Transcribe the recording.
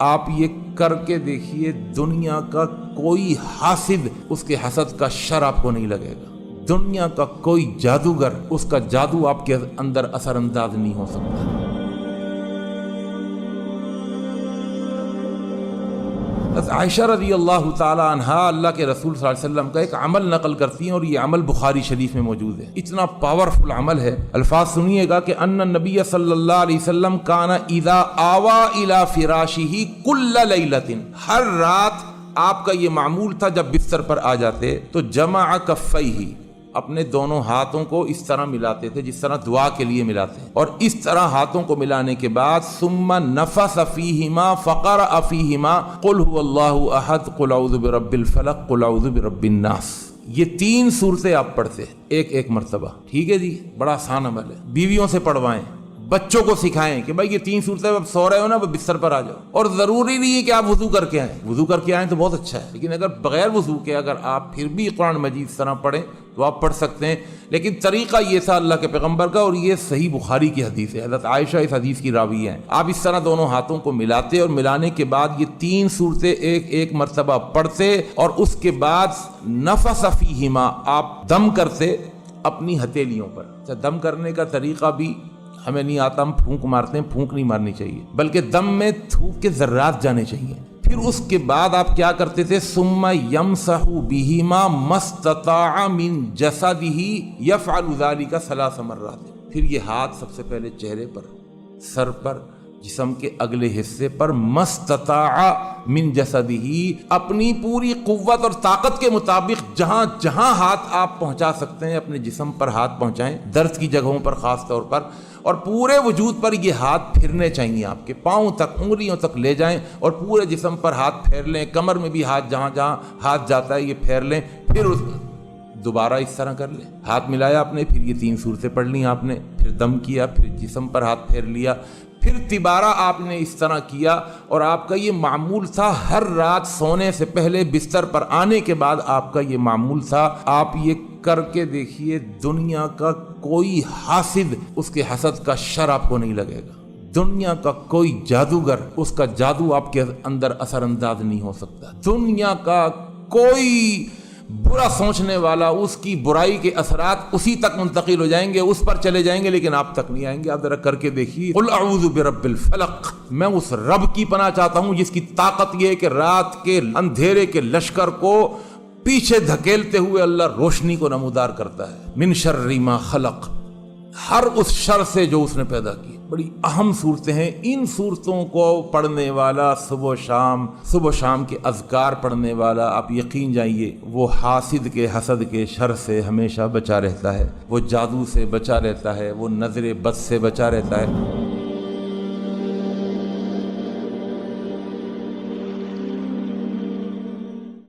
آپ یہ کر کے دیکھیے، دنیا کا کوئی حاسد اس کے حسد کا شر آپ کو نہیں لگے گا۔ دنیا کا کوئی جادوگر اس کا جادو آپ کے اندر اثر انداز نہیں ہو سکتا۔ عائشہ رضی اللہ تعالی عنہا اللہ کے رسول صلی اللہ علیہ وسلم کا ایک عمل نقل کرتی ہیں، اور یہ عمل بخاری شریف میں موجود ہے۔ اتنا پاورفل عمل ہے، الفاظ سنیے گا کہ ان النبی صلی اللہ علیہ وسلم کان اذا آوا الی فراشہ کل لیلۃ، ہر رات آپ کا یہ معمول تھا جب بستر پر آ جاتے تو جمع کفیہ، اپنے دونوں ہاتھوں کو اس طرح ملاتے تھے جس طرح دعا کے لیے ملاتے ہیں، اور اس طرح ہاتھوں کو ملانے کے بعد ثم نفث فیہما فقرأ فیہما قل هو اللہ احد قل اعوذ برب الفلق قل اعوذ برب الناس۔ یہ 3 صورتیں آپ پڑھتے ایک مرتبہ، ٹھیک ہے جی، بڑا آسان عمل ہے۔ بیویوں سے پڑھوائیں، بچوں کو سکھائیں کہ بھائی یہ 3 صورتیں آپ سو رہے ہو نا، بستر پر آ جاؤ، اور ضروری نہیں ہے کہ آپ وضو کر کے آئیں، وضو کر کے آئیں تو بہت اچھا ہے، لیکن اگر بغیر وضو کے اگر آپ پھر بھی قرآن مجید اس طرح پڑھیں تو آپ پڑھ سکتے ہیں۔ لیکن طریقہ یہ تھا اللہ کے پیغمبر کا، اور یہ صحیح بخاری کی حدیث ہے، حضرت عائشہ اس حدیث کی راوی ہیں۔ آپ اس طرح دونوں ہاتھوں کو ملاتے، اور ملانے کے بعد یہ 3 صورتیں ایک مرتبہ پڑھتے، اور اس کے بعد نفث فیہما، آپ دم کرتے اپنی ہتھیلیوں پر۔ دم کرنے کا طریقہ بھی ہمیں نہیں آتا، ہم پھونک مارتے ہیں، پھونک نہیں مارنی چاہیے، بلکہ دم میں تھوک کے ذرات جانے چاہیے۔ پھر اس کے بعد آپ کیا کرتے تھے، ثم یمسح بہما ما استطاع من جسدہ یفعل ذلک 3 مرات۔ پھر یہ ہاتھ سب سے پہلے چہرے پر، سر پر، جسم کے اگلے حصے پر، مستطاع من جسدہ، اپنی پوری قوت اور طاقت کے مطابق جہاں جہاں ہاتھ آپ پہنچا سکتے ہیں اپنے جسم پر ہاتھ پہنچائیں، درد کی جگہوں پر خاص طور پر، اور پورے وجود پر یہ ہاتھ پھرنے چاہیے، آپ کے پاؤں تک، انگلیوں تک لے جائیں، اور پورے جسم پر ہاتھ پھیر لیں، کمر میں بھی ہاتھ، جہاں جہاں ہاتھ جاتا ہے یہ پھیر لیں۔ پھر دوبارہ اس طرح کر لیں، ہاتھ ملایا آپ نے، پھر یہ 3 صورتیں پڑھ لیں آپ نے، پھر دم کیا، پھر جسم پر ہاتھ پھیر لیا، پھر تبارہ آپ نے اس طرح کیا۔ اور آپ کا یہ معمول تھا ہر رات سونے سے پہلے بستر پر آنے کے بعد آپ کا یہ معمول تھا۔ آپ یہ کر کے دیکھیے، دنیا کا کوئی حاسد اس کے حسد کا شر آپ کو نہیں لگے گا۔ دنیا کا کوئی جادوگر اس کا جادو آپ کے اندر اثر انداز نہیں ہو سکتا۔ دنیا کا کوئی برا سوچنے والا، اس کی برائی کے اثرات اسی تک منتقل ہو جائیں گے، اس پر چلے جائیں گے، لیکن آپ تک نہیں آئیں گے۔ آپ ذرا کر کے دیکھیے، قل اعوذ برب الفلق، میں اس رب کی پناہ چاہتا ہوں جس کی طاقت یہ ہے کہ رات کے اندھیرے کے لشکر کو پیچھے دھکیلتے ہوئے اللہ روشنی کو نمودار کرتا ہے۔ من شر ما خلق، ہر اس شر سے جو اس نے پیدا کی۔ بڑی اہم صورتیں ہیں، ان صورتوں کو پڑھنے والا صبح و شام کے اذکار پڑھنے والا، آپ یقین جائیے وہ حاسد کے حسد کے شر سے ہمیشہ بچا رہتا ہے، وہ جادو سے بچا رہتا ہے، وہ نظر بد سے بچا رہتا ہے۔